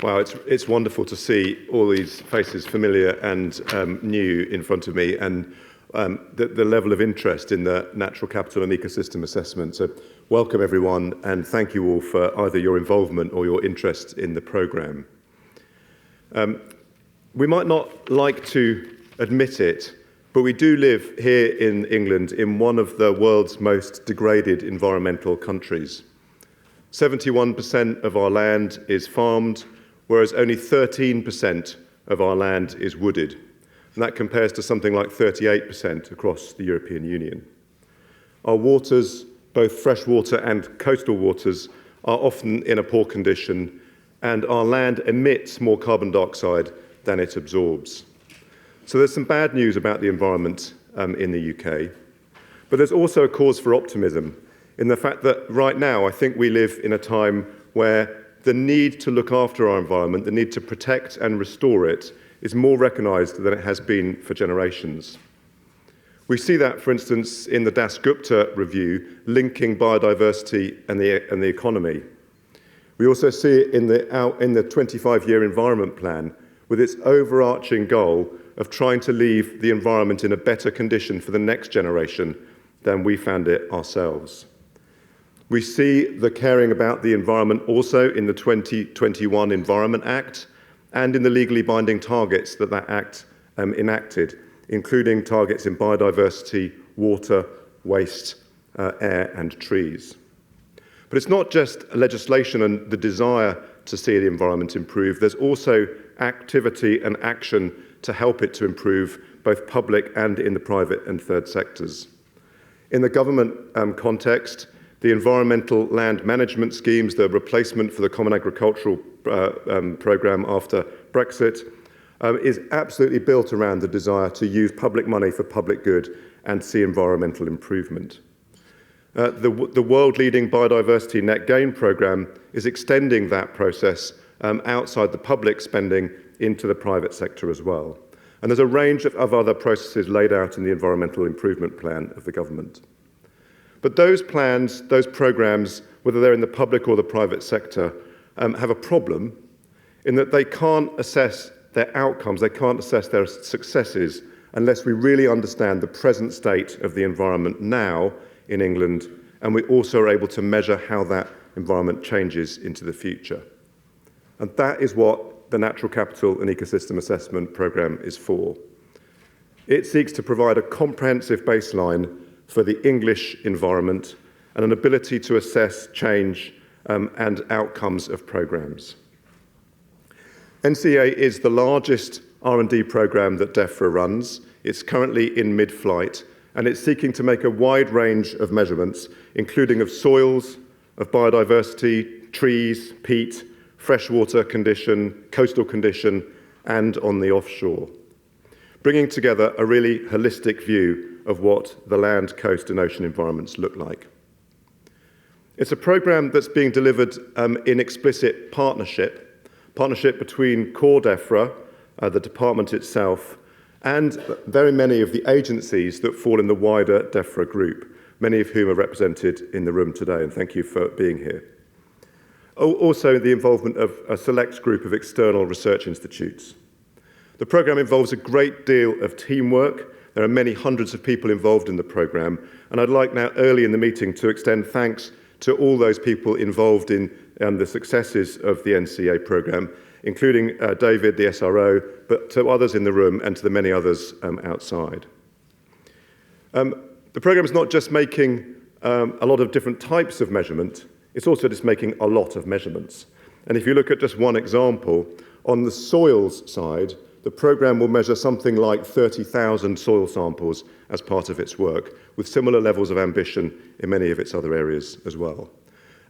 Wow, it's wonderful to see all these faces familiar and new in front of me, and the level of interest in the natural capital and ecosystem assessment. So welcome everyone, and thank you all for either your involvement or your interest in the programme. We might not like to admit it, but we do live here in England in one of the world's most degraded environmental countries. 71% of our land is farmed, whereas only 13% of our land is wooded. And that compares to something like 38% across the European Union. Our waters, both freshwater and coastal waters, are often in a poor condition, and our land emits more carbon dioxide than it absorbs. So there's some bad news about the environment in the UK, but there's also a cause for optimism in the fact that right now I think we live in a time where the need to look after our environment, the need to protect and restore it, is more recognised than it has been for generations. We see that, for instance, in the Das Gupta review, linking biodiversity and the economy. We also see it in the 25-year environment plan, with its overarching goal of trying to leave the environment in a better condition for the next generation than we found it ourselves. We see the caring about the environment also in the 2021 Environment Act and in the legally binding targets that Act enacted, including targets in biodiversity, water, waste, air and trees. But it's not just legislation and the desire to see the environment improve, there's also activity and action to help it to improve, both public and in the private and third sectors. In the government context, the environmental land management schemes, the replacement for the Common Agricultural Programme after Brexit, is absolutely built around the desire to use public money for public good and see environmental improvement. The world-leading Biodiversity Net Gain Programme is extending that process outside the public spending into the private sector as well. And there's a range of other processes laid out in the Environmental Improvement Plan of the government. But those plans, those programmes, whether they're in the public or the private sector, have a problem in that they can't assess their outcomes, they can't assess their successes unless we really understand the present state of the environment now in England, and we also are able to measure how that environment changes into the future. And that is what the Natural Capital and Ecosystem Assessment Programme is for. It seeks to provide a comprehensive baseline for the English environment and an ability to assess change and outcomes of programmes. NCEA is the largest R&D programme that Defra runs. It's currently in mid-flight, and it's seeking to make a wide range of measurements, including of soils, of biodiversity, trees, peat, freshwater condition, coastal condition, and on the offshore, bringing together a really holistic view of what the land, coast and ocean environments look like. It's a programme that's being delivered in explicit partnership between core Defra, the department itself, and very many of the agencies that fall in the wider Defra group, many of whom are represented in the room today, and thank you for being here. Also, the involvement of a select group of external research institutes. The programme involves a great deal of teamwork. There are many hundreds of people involved in the programme, and I'd like now, early in the meeting, to extend thanks to all those people involved in the successes of the NCEA programme, including David, the SRO, but to others in the room and to the many others outside. The programme is not just making a lot of different types of measurement, it's also just making a lot of measurements. And if you look at just one example, on the soils side, the programme will measure something like 30,000 soil samples as part of its work, with similar levels of ambition in many of its other areas as well.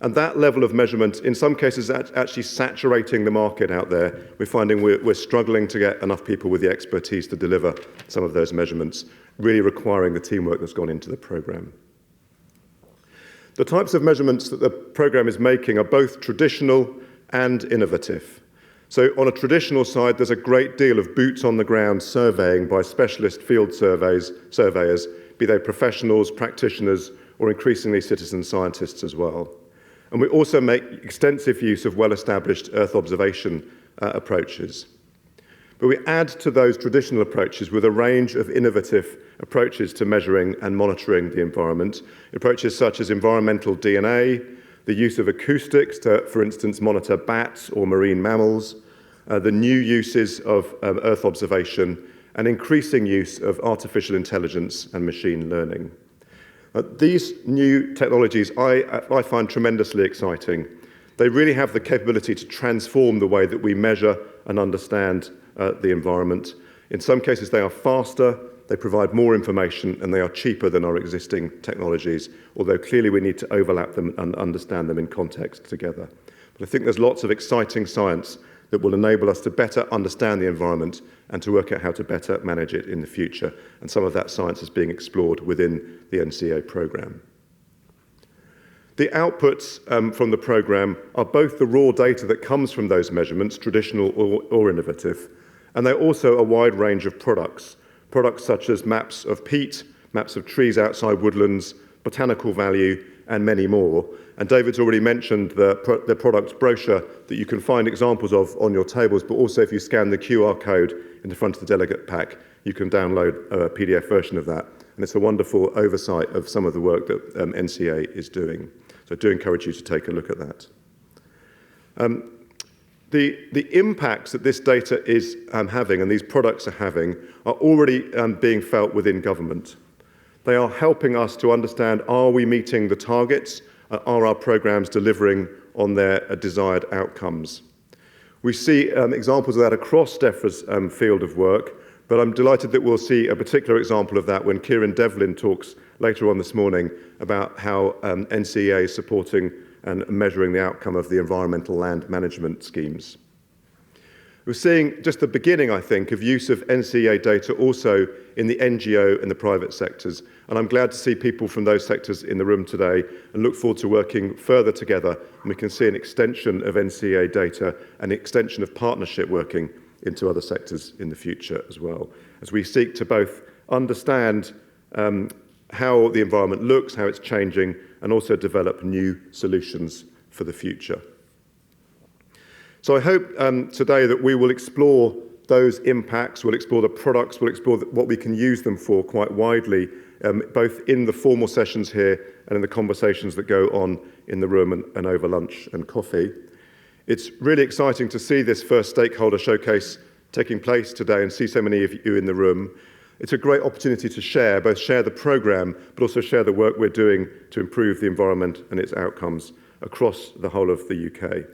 And that level of measurement, in some cases, is actually saturating the market out there. We're finding we're struggling to get enough people with the expertise to deliver some of those measurements, really requiring the teamwork that's gone into the programme. The types of measurements that the programme is making are both traditional and innovative. So on a traditional side, there's a great deal of boots-on-the-ground surveying by specialist field surveyors, be they professionals, practitioners, or increasingly citizen scientists as well. And we also make extensive use of well-established Earth observation approaches. But we add to those traditional approaches with a range of innovative approaches to measuring and monitoring the environment, approaches such as environmental DNA, the use of acoustics to, for instance, monitor bats or marine mammals, the new uses of Earth observation, and increasing use of artificial intelligence and machine learning. These new technologies I find tremendously exciting. They really have the capability to transform the way that we measure and understand the environment. In some cases, they are faster, they provide more information, and they are cheaper than our existing technologies, although clearly we need to overlap them and understand them in context together. But I think there's lots of exciting science that will enable us to better understand the environment and to work out how to better manage it in the future. And some of that science is being explored within the NCEA programme. The outputs from the programme are both the raw data that comes from those measurements, traditional or innovative, and they're also a wide range of products such as maps of peat, maps of trees outside woodlands, botanical value, and many more. And David's already mentioned the product brochure that you can find examples of on your tables, but also if you scan the QR code in the front of the delegate pack, you can download a PDF version of that. And it's a wonderful oversight of some of the work that NCEA is doing. So I do encourage you to take a look at that. The impacts that this data is having and these products are having are already being felt within government. They are helping us to understand, are we meeting the targets? Are our programmes delivering on their desired outcomes? We see examples of that across Defra's field of work, but I'm delighted that we'll see a particular example of that when Kieran Devlin talks later on this morning about how NCEA is supporting and measuring the outcome of the environmental land management schemes. We're seeing just the beginning, I think, of use of NCEA data also in the NGO and the private sectors. And I'm glad to see people from those sectors in the room today and look forward to working further together. And we can see an extension of NCEA data and an extension of partnership working into other sectors in the future as well, as we seek to both understand how the environment looks, how it's changing, and also develop new solutions for the future. So I hope today that we will explore those impacts, we'll explore the products, we'll explore what we can use them for quite widely, both in the formal sessions here and in the conversations that go on in the room and over lunch and coffee. It's really exciting to see this first stakeholder showcase taking place today and see so many of you in the room. It's a great opportunity to share, both share the programme, but also share the work we're doing to improve the environment and its outcomes across the whole of the UK.